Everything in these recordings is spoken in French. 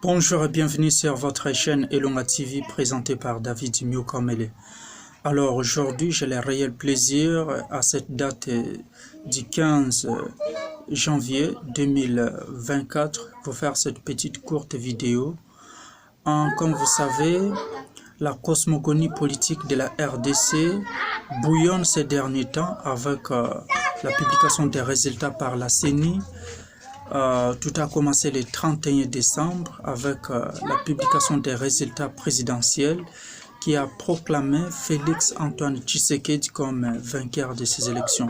Bonjour et bienvenue sur votre chaîne Elonga TV présentée par David Miokamele. Alors aujourd'hui, j'ai le réel plaisir à cette date du 15 janvier 2024 pour faire cette petite courte vidéo. Comme vous savez, la cosmogonie politique de la RDC bouillonne ces derniers temps avec la publication des résultats par la CENI. Tout a commencé le 31 décembre avec la publication des résultats présidentiels qui a proclamé Félix Antoine Tshisekedi comme vainqueur de ces élections.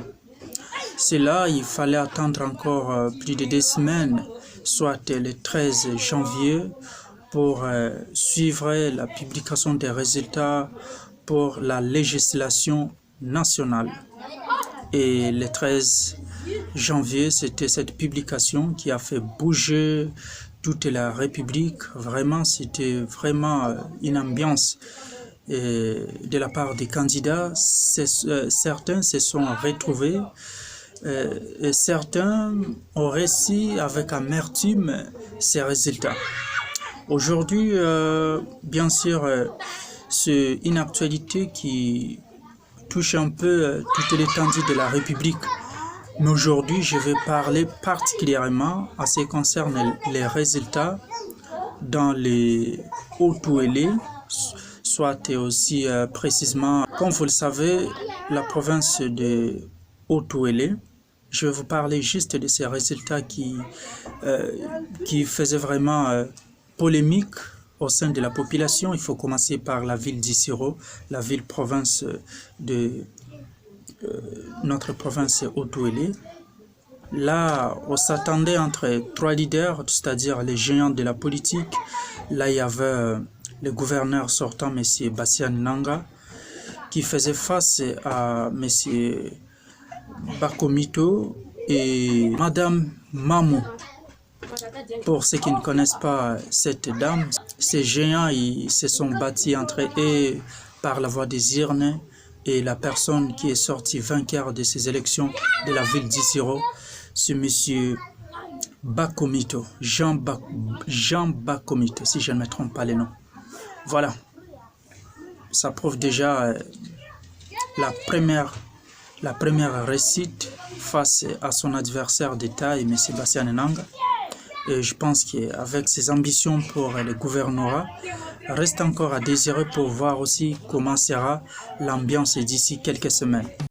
C'est là, il fallait attendre encore plus de 2 semaines, soit le 13 janvier, pour suivre la publication des résultats pour la législation nationale. Et le 13 janvier, c'était cette publication qui a fait bouger toute la République. Vraiment, c'était vraiment une ambiance de la part des candidats. Certains se sont retrouvés et certains ont réussi avec amertume ces résultats. Aujourd'hui, bien sûr, c'est une actualité qui touche un peu toute l'étendue de la République. Mais aujourd'hui, je vais parler particulièrement à ce qui concerne les résultats dans les Haut-Touélé, soit aussi précisément, comme vous le savez, la province de Haut-Touélé. Je vais vous parler juste de ces résultats qui faisaient vraiment polémique au sein de la population. Il faut commencer par la ville d'Issiro, la ville-province de notre province Haut-Touélé. Là, on s'attendait entre 3 leaders, c'est-à-dire les géants de la politique. Là, il y avait le gouverneur sortant, M. Bassiane Nanga, qui faisait face à M. Bakomito et Mme Mamou. Pour ceux qui ne connaissent pas cette dame, ces géants ils se sont bâtis entre eux par la voie des urnes, et la personne qui est sortie vainqueur de ces élections de la ville d'Issiro, c'est M. Bakomito, Jean Bakomito, si je ne me trompe pas les noms. Voilà, ça prouve déjà la première réussite face à son adversaire d'État, M. Bassiane Nanga. Et je pense qu'avec ses ambitions pour le gouvernorat, reste encore à désirer pour voir aussi comment sera l'ambiance d'ici quelques semaines.